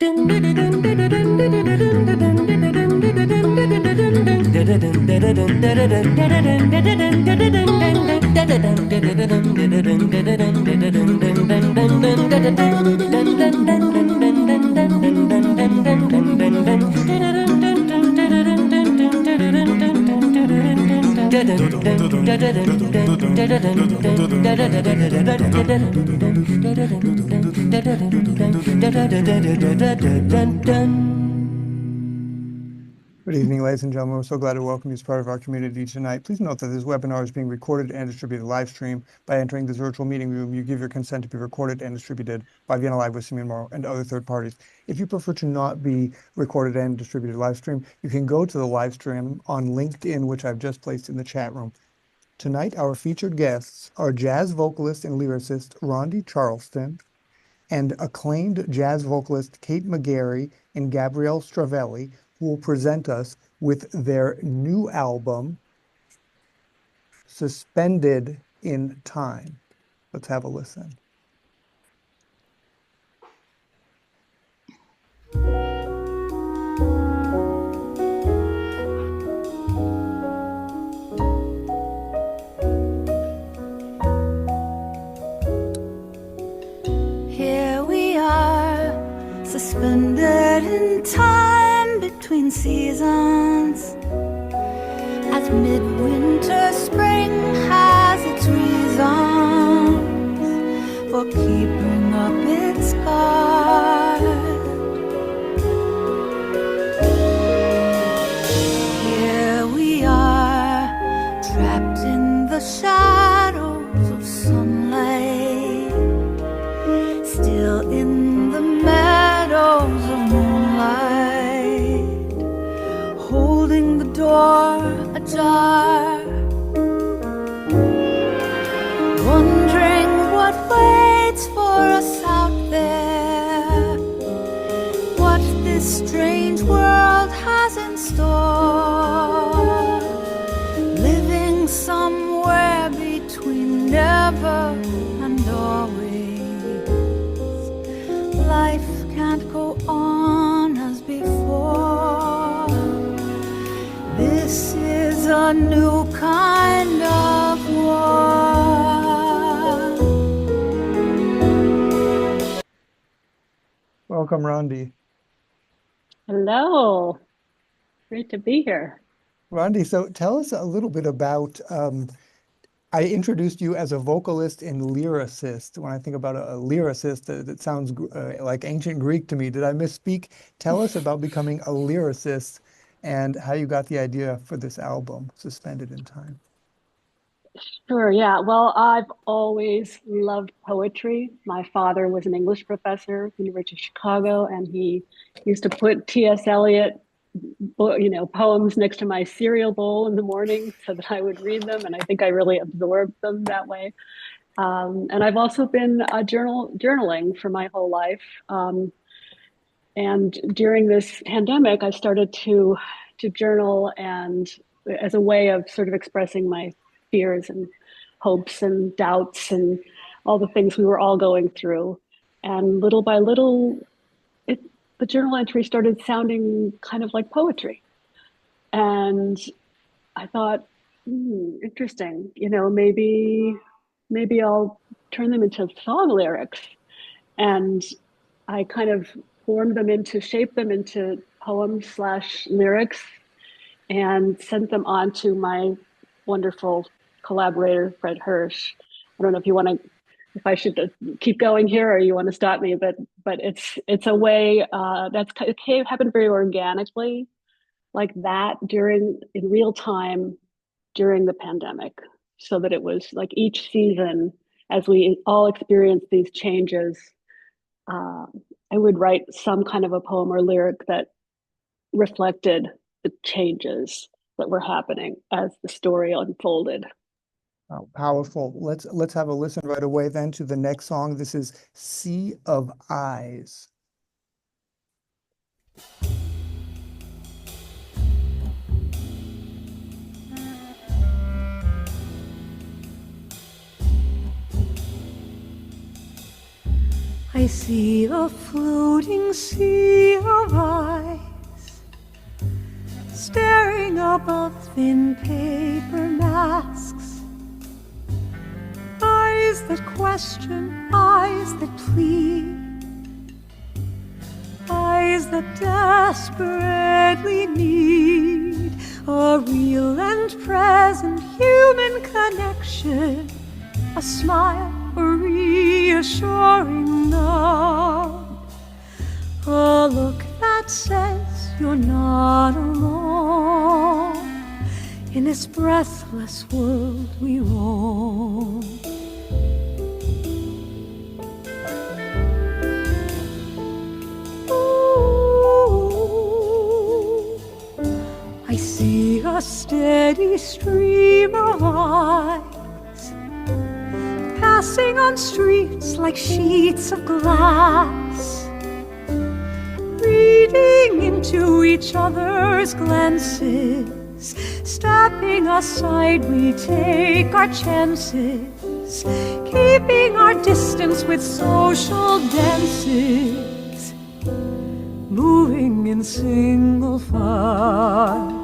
Good evening, ladies and gentlemen. We're so glad to welcome you as part of our community tonight. Please note that this webinar is being recorded and distributed live stream. By entering this virtual meeting room, you give your consent to be recorded and distributed by Vienna Live with Simeon Morrow and other third parties. If you prefer to not be recorded and distributed live stream, you can go to the live stream on LinkedIn, which I've just placed in the chat room. Tonight, our featured guests are jazz vocalist and lyricist Rondi Charleston and acclaimed jazz vocalist Kate McGarry and Gabrielle Stravelli, who will present us with their new album, Suspended in Time. Let's have a listen. Here we are, suspended in time between seasons, as midwinter spring has its reasons for keeping up its guard. Here we are, trapped in the shadows of sunlight, still in the meadows of moonlight, holding the door ajar, wondering what waits for us out there, what this strange world has in store, living somewhere between never and always. Life can't go on as before. This is a new kind of war. Welcome, Rondi. Hello. Great to be here. Rondi, so tell us a little bit about, I introduced you as a vocalist and lyricist. When I think about a lyricist, that sounds like ancient Greek to me. Did I misspeak? Tell us about becoming a lyricist and how you got the idea for this album, Suspended in Time. Sure, yeah. Well, I've always loved poetry. My father was an English professor at the University of Chicago, and he used to put T.S. Eliot, poems next to my cereal bowl in the morning so that I would read them, and I think I really absorbed them that way. And I've also been journaling for my whole life. And during this pandemic, I started to journal, and as a way of sort of expressing my fears and hopes and doubts and all the things we were all going through. And little by little, the journal entry started sounding kind of like poetry. And I thought, interesting, maybe I'll turn them into song lyrics. And I kind of shaped them into poems/lyrics and sent them on to my wonderful collaborator, Fred Hersch. I don't know if I should keep going here or you want to stop me, but it's a way it happened very organically, like that in real time during the pandemic, so that it was like each season, as we all experienced these changes, I would write some kind of a poem or lyric that reflected the changes that were happening as the story unfolded. Oh, powerful. Let's have a listen right away then to the next song. This is Sea of Eyes. I I see a floating sea of eyes staring above thin paper masks. Eyes that question, eyes that plead, eyes that desperately need a real and present human connection, a smile, a reassuring nod, a look that says you're not alone in this breathless world we roam. I see a steady stream of eyes passing on streets like sheets of glass, reading into each other's glances. Stepping aside, we take our chances, keeping our distance with social dances, moving in single file.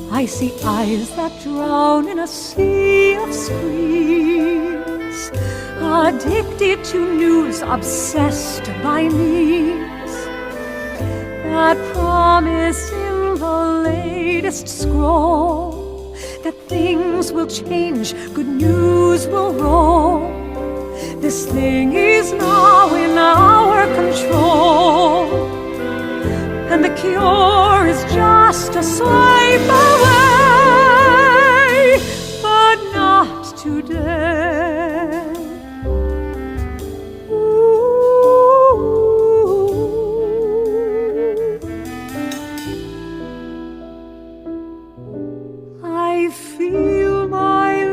I see eyes that drown in a sea of screens, addicted to news, obsessed by memes that promise in the latest scroll that things will change, good news will roll. This thing is now in our control, and the cure is just a swipe away, but not today. Ooh. I feel my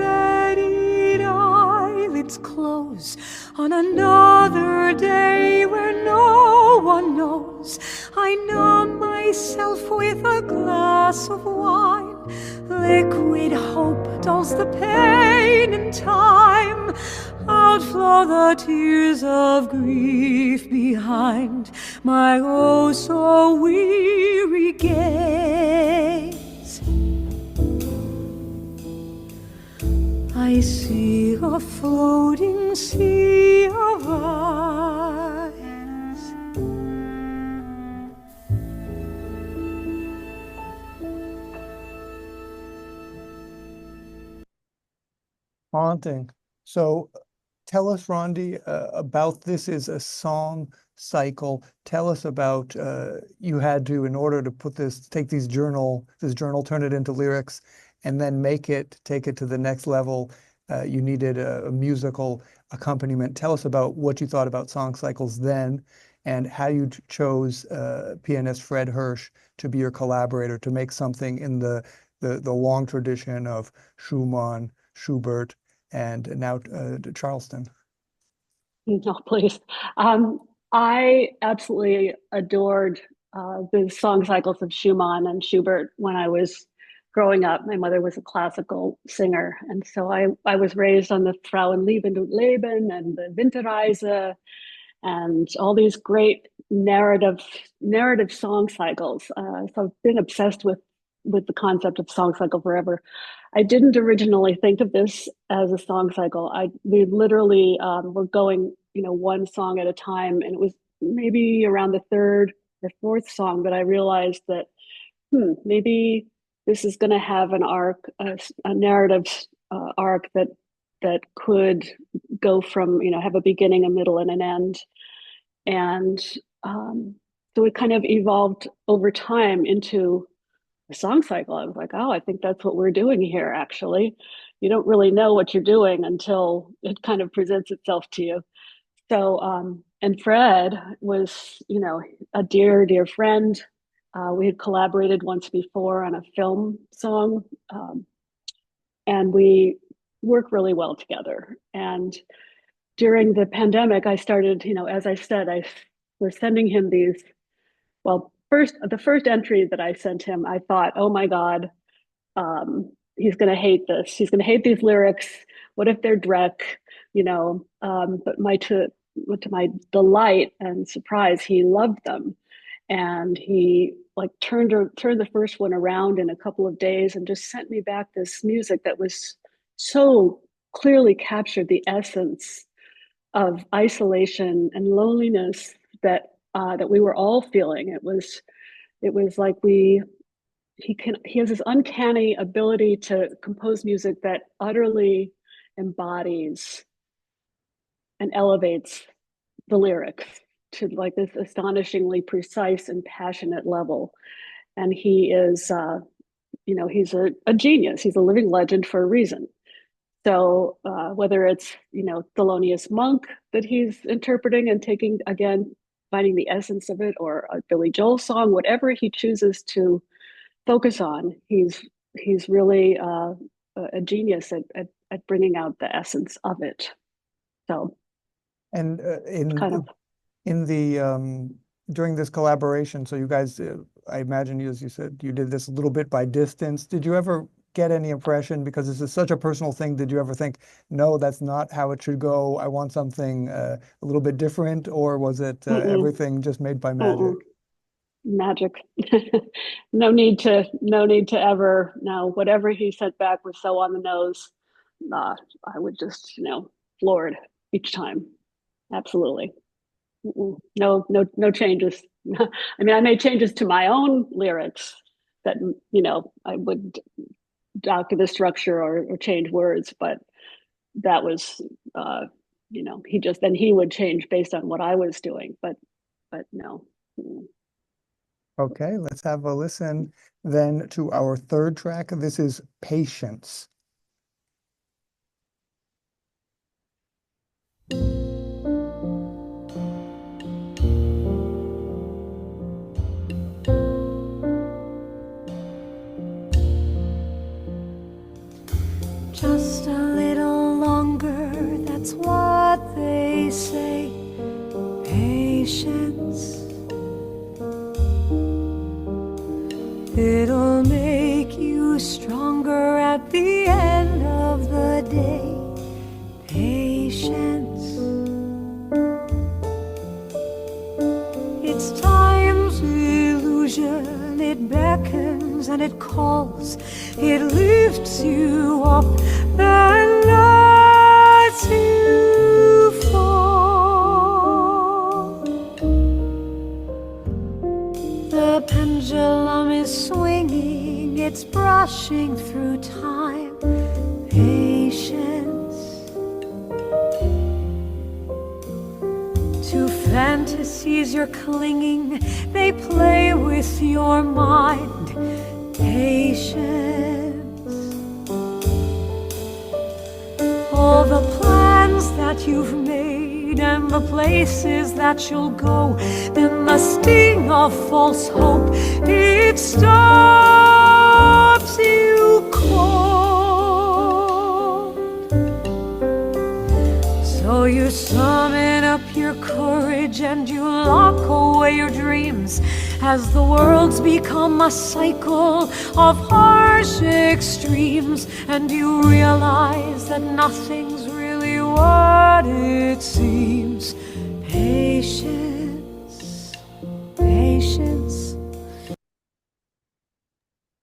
leaded eyelids close on another day where no one knows. I numb myself with a glass of wine. Liquid hope dulls the pain in time. Outflow the tears of grief behind my oh so weary gaze. I see a floating sea of eyes. Haunting. So tell us, Rondi, about this is a song cycle. Tell us about you had to, in order to put this, take this journal, turn it into lyrics, and then take it to the next level. You needed a musical accompaniment. Tell us about what you thought about song cycles then, and how you chose pianist Fred Hersch to be your collaborator to make something in the long tradition of Schumann, Schubert, and now Charleston. No, please. I absolutely adored the song cycles of Schumann and Schubert when I was growing up. My mother was a classical singer, and so I was raised on the Frauenlied und Leben and the Winterreise and all these great narrative song cycles. So I've been obsessed with the concept of song cycle forever. I didn't originally think of this as a song cycle. We literally were going, one song at a time, and it was maybe around the third or fourth song that I realized that maybe this is going to have an arc, a narrative arc that could go from have a beginning, a middle, and an end, and so it kind of evolved over time into a song cycle. I was like, oh, I think that's what we're doing here. Actually, you don't really know what you're doing until it kind of presents itself to you. So, and Fred was, a dear friend. We had collaborated once before on a film song, and we work really well together. And during the pandemic, I started, as I said, I was sending him these. Well, the first entry that I sent him, I thought, oh my God, he's going to hate this. He's going to hate these lyrics. What if they're Drek? But to my delight and surprise, he loved them, and he like turned the first one around in a couple of days and just sent me back this music that was so clearly captured the essence of isolation and loneliness that we were all feeling. It was like he has this uncanny ability to compose music that utterly embodies and elevates the lyrics to like this astonishingly precise and passionate level. And he is, he's a genius. He's a living legend for a reason. So whether it's, Thelonious Monk that he's interpreting and taking, again, finding the essence of it, or a Billy Joel song, whatever he chooses to focus on, he's really a genius at bringing out the essence of it. So, and kind of in the during this collaboration, so you guys, I imagine, as you said, you did this a little bit by distance. Did you ever get any impression, because this is such a personal thing, did you ever think, no, that's not how it should go, I want something a little bit different? Or was it everything just made by magic? Magic. No need to ever, no, whatever he sent back was so on the nose. I would just, floored each time. Absolutely. No changes. I mean, I made changes to my own lyrics that, I would doctor the structure or change words, but that was, he would change based on what I was doing, but no. Okay, let's have a listen then to our third track. This is Patience. Just a little longer, that's what they say. Patience. It'll make you stronger at the end of the day. Patience. It's time's illusion. It beckons and it calls. It lifts you up and lets you fall. The pendulum is swinging, it's brushing through time. Patience. To fantasies you're clinging, they play with your mind. Patience. All the plans that you've made and the places that you'll go, then the sting of false hope, it stops you cold. So you summon up your courage and you lock away your dreams, as the world's become a cycle of harsh extremes, and you realize that nothing's really what it seems. Patience, patience.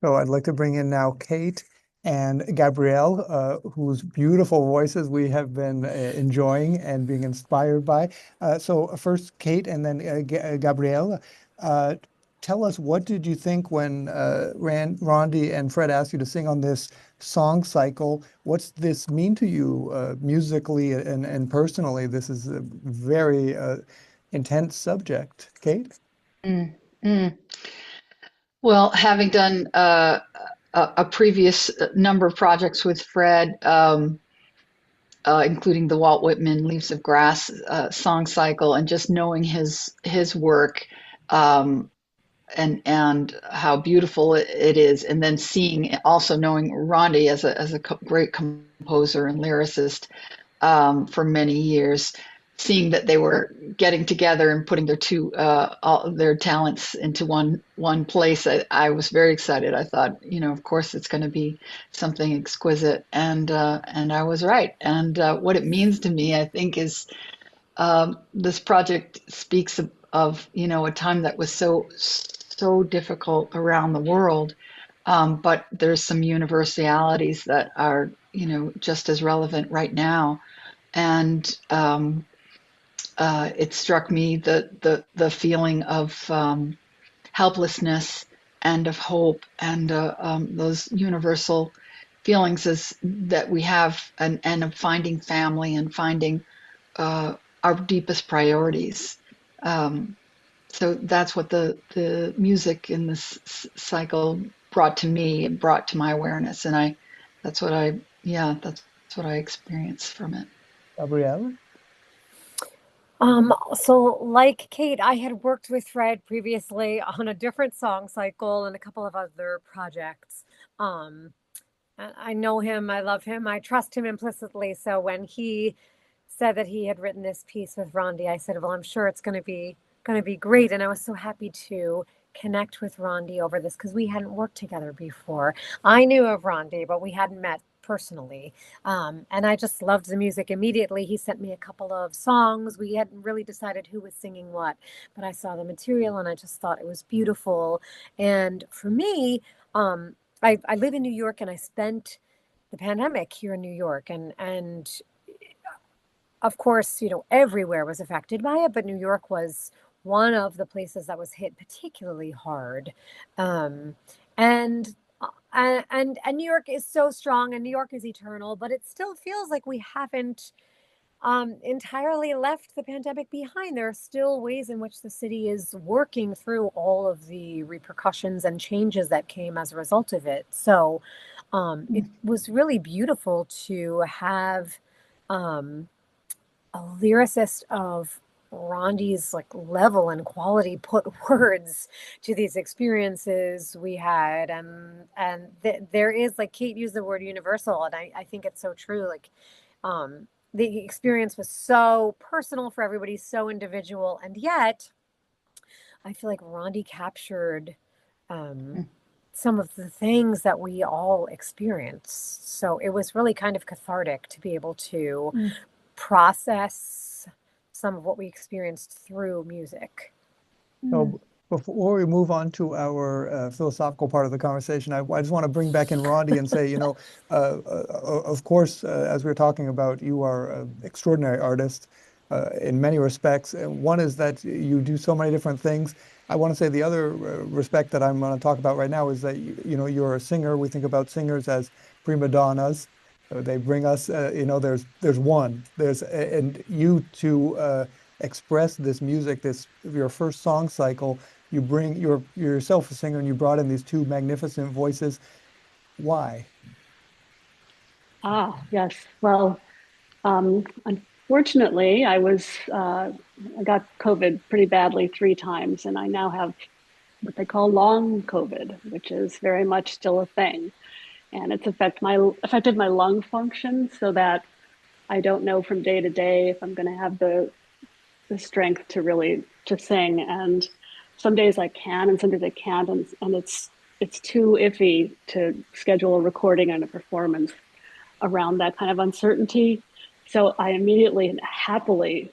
So I'd like to bring in now Kate and Gabrielle, whose beautiful voices we have been enjoying and being inspired by. So first Kate and then Gabrielle. Tell us, what did you think when Rondi and Fred asked you to sing on this song cycle? What's this mean to you musically and personally? This is a very intense subject. Kate? Well, having done a previous number of projects with Fred, including the Walt Whitman Leaves of Grass song cycle, and just knowing his work, and how beautiful it is, and then knowing Rondi as a great composer and lyricist for many years, seeing that they were getting together and putting all their talents into one place, I was very excited. I thought, of course it's going to be something exquisite, and I was right. And what it means to me, I think, is this project speaks of a time that was so difficult around the world, but there's some universalities that are just as relevant right now, and it struck me the feeling of helplessness and of hope, and those universal feelings that we have, and of finding family and finding our deepest priorities. So that's what the music in this cycle brought to me, and brought to my awareness, and that's what I experienced from it. Gabrielle? So like Kate, I had worked with Fred previously on a different song cycle and a couple of other projects. And I know him, I love him, I trust him implicitly. So when he said that he had written this piece with Rondi, I said, well, I'm sure it's going to be great. And I was so happy to connect with Rondi over this because we hadn't worked together before. I knew of Rondi, but we hadn't met personally. And I just loved the music immediately. He sent me a couple of songs. We hadn't really decided who was singing what, but I saw the material and I just thought it was beautiful. And for me, I live in New York, and I spent the pandemic here in New York, and of course, everywhere was affected by it, but New York was one of the places that was hit particularly hard. And New York is so strong, and New York is eternal, but it still feels like we haven't entirely left the pandemic behind. There are still ways in which the city is working through all of the repercussions and changes that came as a result of it. So it was really beautiful to have a lyricist of Rondi's level and quality put words to these experiences we had, and there is, like Kate used the word universal, and I think it's so true. The experience was so personal for everybody, so individual, and yet I feel like Rondi captured some of the things that we all experienced. So it was really kind of cathartic to be able to process some of what we experienced through music. So before we move on to our philosophical part of the conversation, I just want to bring back in Rondi and say, of course, as we were talking about, you are an extraordinary artist in many respects. One is that you do so many different things. I want to say the other respect that I'm going to talk about right now is that, you're a singer. We think about singers as prima donnas. They bring us, there's one. And you to express this music, your first song cycle, you bring, you're yourself a singer, and you brought in these two magnificent voices. Why? Yes. Well, unfortunately, I got COVID pretty badly 3 times, and I now have what they call long COVID, which is very much still a thing. And it's affected my lung function, so that I don't know from day to day if I'm going to have the strength to sing. And some days I can, and some days I can't, and it's too iffy to schedule a recording and a performance around that kind of uncertainty. So I immediately and happily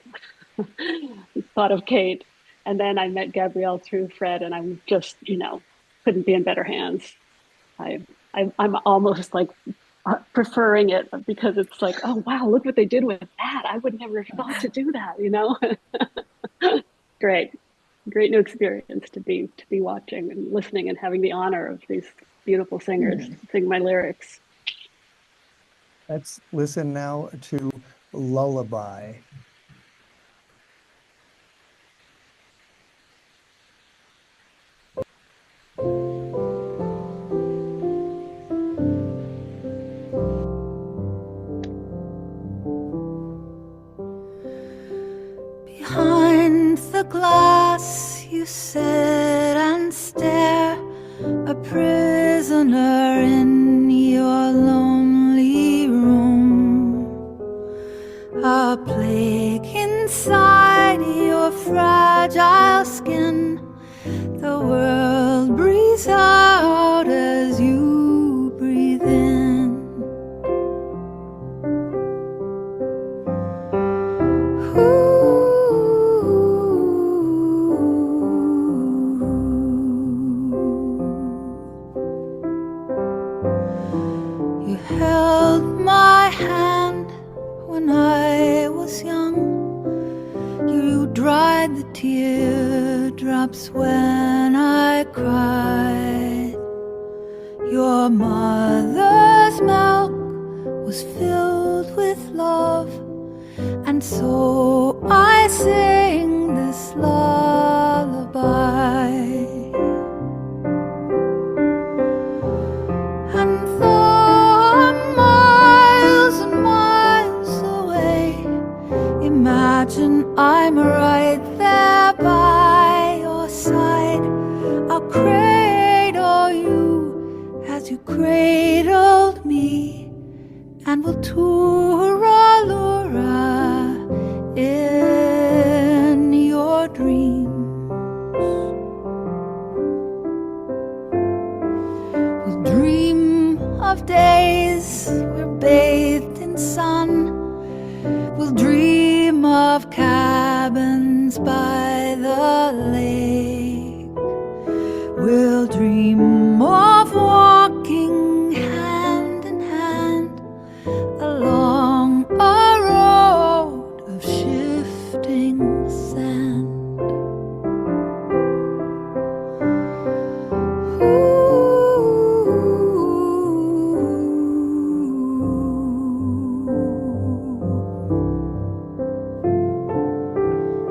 thought of Kate, and then I met Gabrielle through Fred, and I'm just, couldn't be in better hands. I'm almost preferring it, because it's like, oh wow, look what they did with that. I would never have thought to do that, Great new experience to be watching and listening and having the honor of these beautiful singers sing my lyrics. Let's listen now to Lullaby. Behind the glass you sit and stare, a prisoner in your lonely room. A plague inside inside your fragile skin. The world breathes out as you breathe in. You held my hand when I was young. You dried the teardrops when I cried. Your mother's milk was filled with love, and so I sing this lullaby. And though I'm miles and miles away, imagine I'm right there by your side. I'll cradle you as you cradled me, and we'll tour-a-lura in your dreams. We'll dream of days we're bathed in sun. We'll dream of cabins by the lake. We'll dream of walking hand in hand along a road of shifting sand.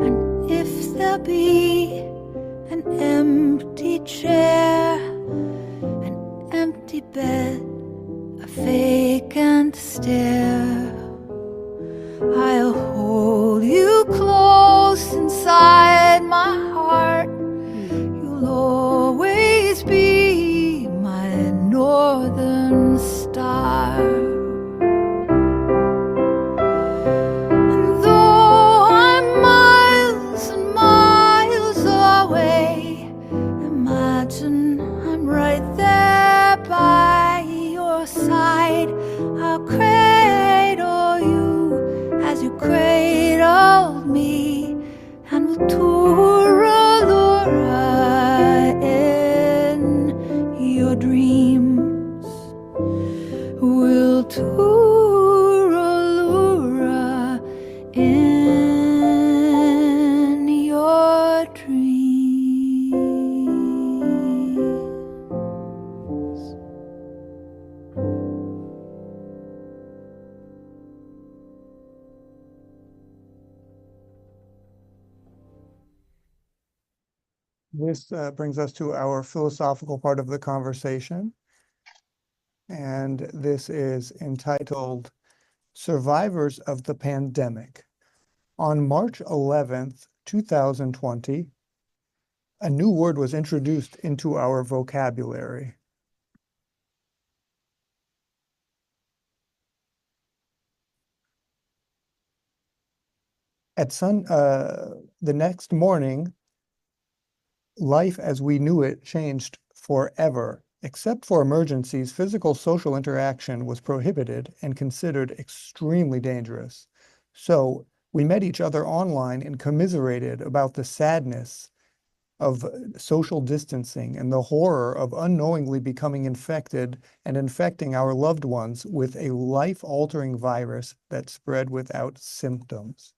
And if there be an empty chair, an empty bed, a vacant stare, I'll hold you close inside my heart. You'll always be my northern star. And though I'm miles and miles away, imagine I'm right there by your side. I'll cradle you as you cradled me, and we'll tour-a-lura in your dreams. We'll tour-a-lura in your dreams. This brings us to our philosophical part of the conversation. And this is entitled Survivors of the Pandemic. On March 11th, 2020, a new word was introduced into our vocabulary. The next morning, life as we knew it changed forever. Except for emergencies, physical social interaction was prohibited and considered extremely dangerous. So we met each other online and commiserated about the sadness of social distancing and the horror of unknowingly becoming infected and infecting our loved ones with a life-altering virus that spread without symptoms.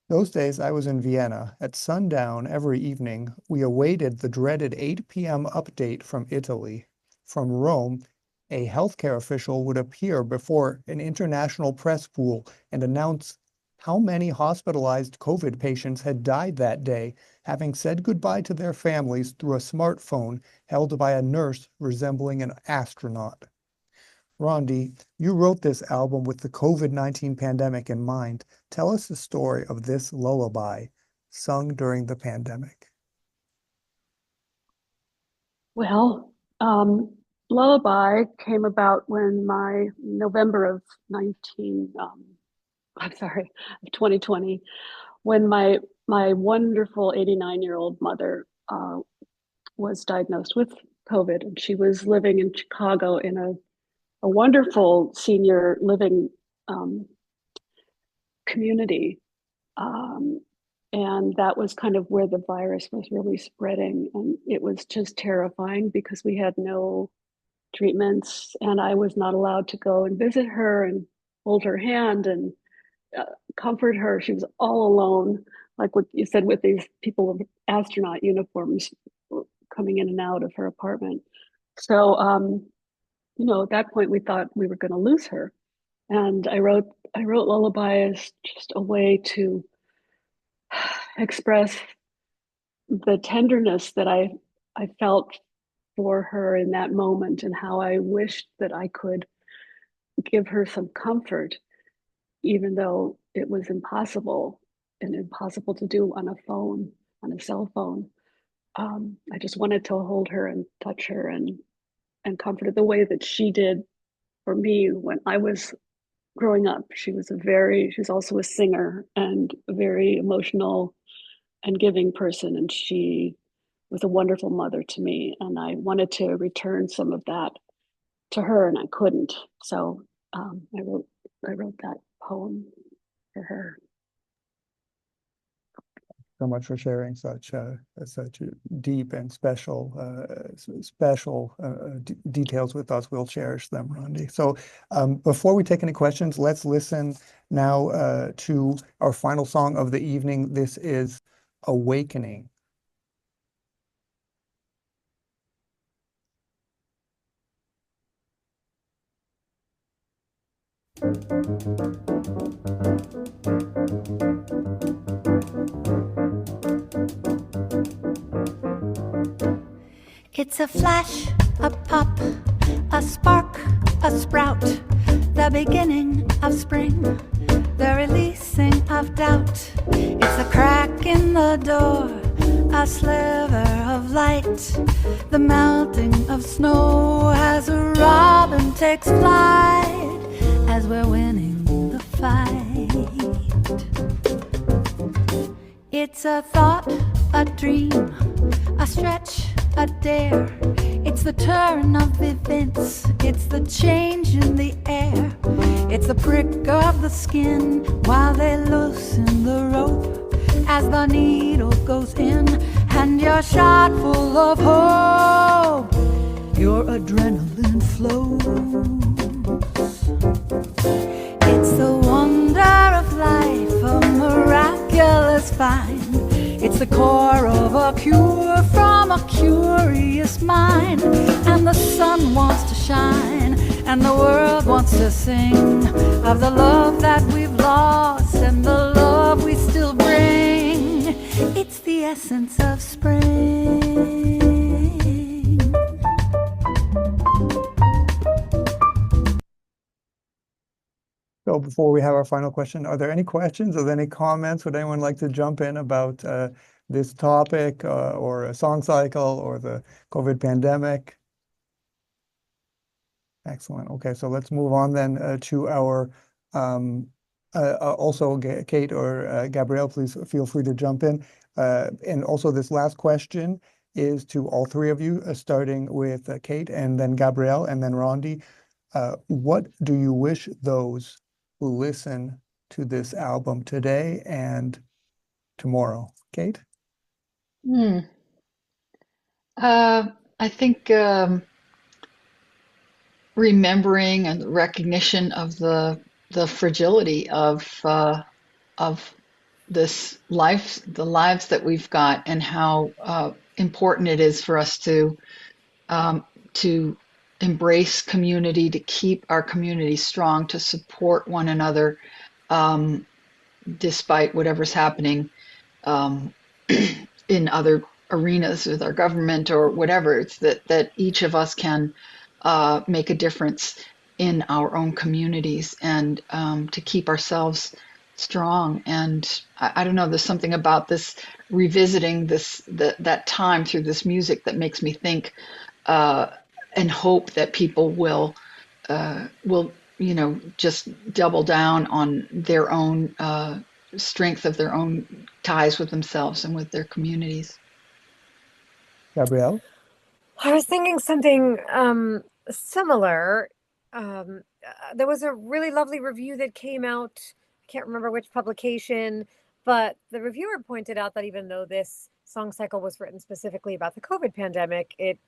Those days I was in Vienna. At sundown every evening, we awaited the dreaded 8 p.m. update from Italy. From Rome, a healthcare official would appear before an international press pool and announce how many hospitalized COVID patients had died that day, having said goodbye to their families through a smartphone held by a nurse resembling an astronaut. Rondi, you wrote this album with the COVID-19 pandemic in mind. Tell us the story of this lullaby sung during the pandemic. Well, Lullaby came about when my November of 2020, when my wonderful 89-year-old mother was diagnosed with COVID, and she was living in Chicago in a wonderful senior living community. And that was kind of where the virus was really spreading. And it was just terrifying because we had no treatments, and I was not allowed to go and visit her and hold her hand and comfort her. She was all alone, like what you said, with these people with astronaut uniforms coming in and out of her apartment. So, at that point, we thought we were going to lose her. And I wrote Lullaby as just a way to express the tenderness that I felt for her in that moment, and how I wished that I could give her some comfort, even though it was impossible to do on a cell phone. I just wanted to hold her and touch her and comfort her the way that she did for me when I was growing up. She's also a singer and a very emotional and giving person, and she was a wonderful mother to me, and I wanted to return some of that to her, and I couldn't. So I wrote that poem for her. So much for sharing such deep and special details with us. We'll cherish them, Rondi. So before we take any questions, let's listen now to our final song of the evening. This is Awakening. It's a flash, a pop, a spark, a sprout, the beginning of spring, the releasing of doubt. It's a crack in the door, a sliver of light, the melting of snow as a robin takes flight, as we're winning the fight. It's a thought, a dream, a stretch, a dare. It's the turn of events, it's the change in the air, it's the prick of the skin while they loosen the rope, as the needle goes in and you're shot full of hope, your adrenaline flows. It's the wonder of life, a miraculous find. It's the core of a cure from a curious mind. And the sun wants to shine, and the world wants to sing of the love that we've lost and the love we still bring. It's the essence of spring. So before we have our final question, are there any questions? Are there any comments? Would anyone like to jump in about this topic or a song cycle or the COVID pandemic? Excellent. Okay, so let's move on then to our, also Kate or Gabrielle, please feel free to jump in. And also this last question is to all three of you, starting with Kate and then Gabrielle and then Rondi. What do you wish those who listen to this album today and tomorrow? Kate? I think remembering and recognition of the fragility of this life, the lives that we've got, and how important it is for us to embrace community, to keep our community strong, to support one another despite whatever's happening in other arenas with our government or whatever. It's that each of us can make a difference in our own communities, and to keep ourselves strong. And I don't know, there's something about this, revisiting that time through this music, that makes me think and hope that people will just double down on their own strength of their own ties with themselves and with their communities. Gabrielle? I was thinking something similar. There was a really lovely review that came out. I can't remember which publication, but the reviewer pointed out that even though this song cycle was written specifically about the COVID pandemic, it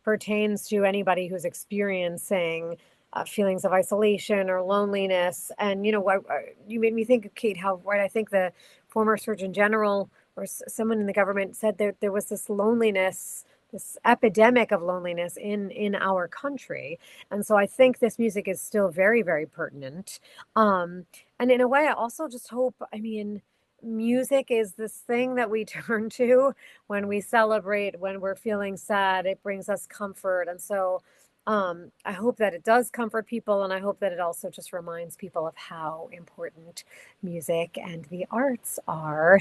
pertains to anybody who's experiencing feelings of isolation or loneliness. And, you made me think, Kate, how right I think the former Surgeon General or someone in the government said that there was this loneliness, this epidemic of loneliness in our country. And so I think this music is still very, very pertinent. And in a way, I also just hope, music is this thing that we turn to when we celebrate, when we're feeling sad. It brings us comfort. And so I hope that it does comfort people, and I hope that it also just reminds people of how important music and the arts are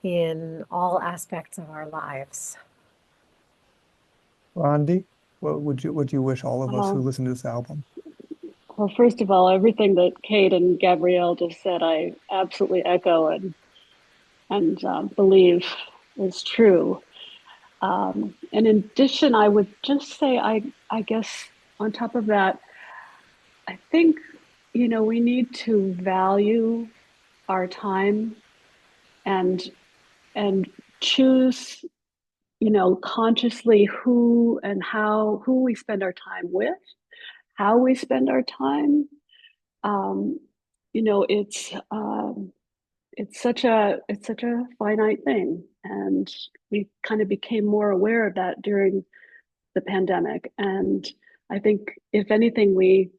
in all aspects of our lives. Rondi, what would you wish all of us who Well, listen to this album? well, first of all, everything that Kate and Gabrielle just said, I absolutely echo and believe is true. And in addition, I would just say, I guess on top of that, I think, we need to value our time and choose, consciously who we spend our time with, how we spend our time. It's such a finite thing, and we kind of became more aware of that during the pandemic. And I think if anything, we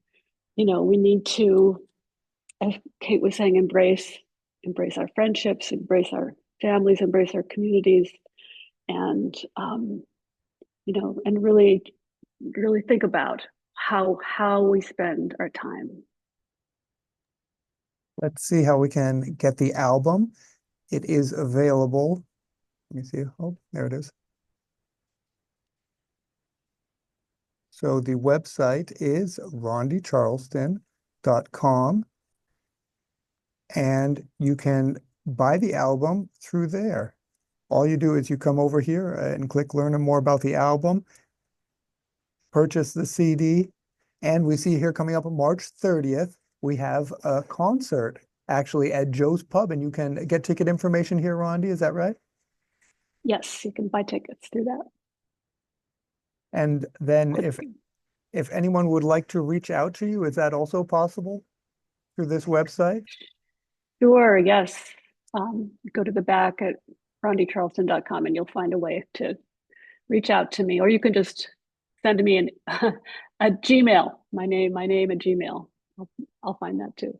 need to, as Kate was saying, embrace our friendships, embrace our families, embrace our communities, and and really think about how we spend our time. Let's see how we can get the album. It is available. Let me see. Oh, there it is. So the website is rondicharleston.com, and you can buy the album through there. All you do is you come over here and click Learn more about the album, purchase the CD, and we see here coming up on March 30th, we have a concert actually at Joe's Pub, and you can get ticket information here, Rondi, is that right? Yes, you can buy tickets through that. And then if anyone would like to reach out to you, is that also possible through this website? Sure, yes. Go to the back at rondicharleston.com and you'll find a way to reach out to me, or you can just send me a Gmail, my name and Gmail. I'll find that too.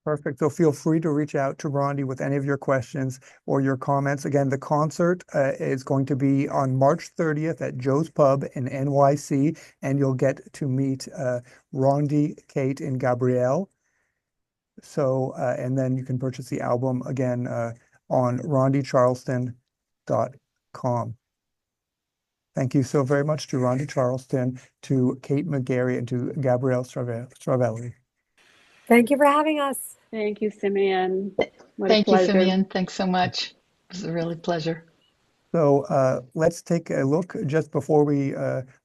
Perfect. So feel free to reach out to Rondi with any of your questions or your comments. Again, the concert is going to be on March 30th at Joe's Pub in NYC, and you'll get to meet Rondi, Kate, and Gabrielle. So, and then you can purchase the album again on rondicharleston.com. Thank you so very much to Rondi Charleston, to Kate McGarry, and to Gabrielle Stravelli. Thank you for having us. Thank you, Simeon. Thank you, Simeon. Thanks so much. It was a really pleasure. So let's take a look just before we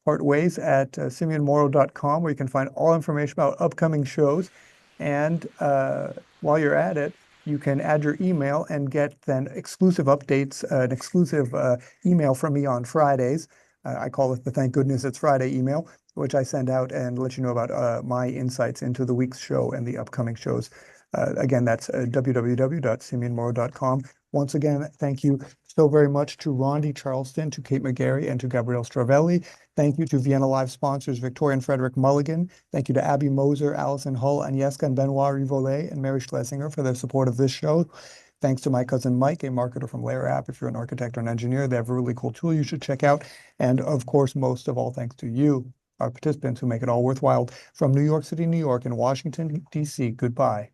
part ways at simeonmorrow.com, where you can find all information about upcoming shows. And while you're at it, you can add your email and get then exclusive updates, an exclusive email from me on Fridays. I call it the Thank Goodness It's Friday email, which I send out and let you know about my insights into the week's show and the upcoming shows. Again, that's www.simeonmorrow.com. Once again, thank you so very much to Rondi Charleston, to Kate McGarry, and to Gabrielle Stravelli. Thank you to Vienna Live sponsors Victoria and Frederick Mulligan. Thank you to Abby Moser, Allison Hull, Agnieszka and Benoit Rivolet, and Mary Schlesinger for their support of this show. Thanks to my cousin Mike, a marketer from Layer App. If you're an architect or an engineer, they have a really cool tool you should check out. And of course, most of all, thanks to you, our participants, who make it all worthwhile. From New York City, New York, and Washington, D.C., goodbye.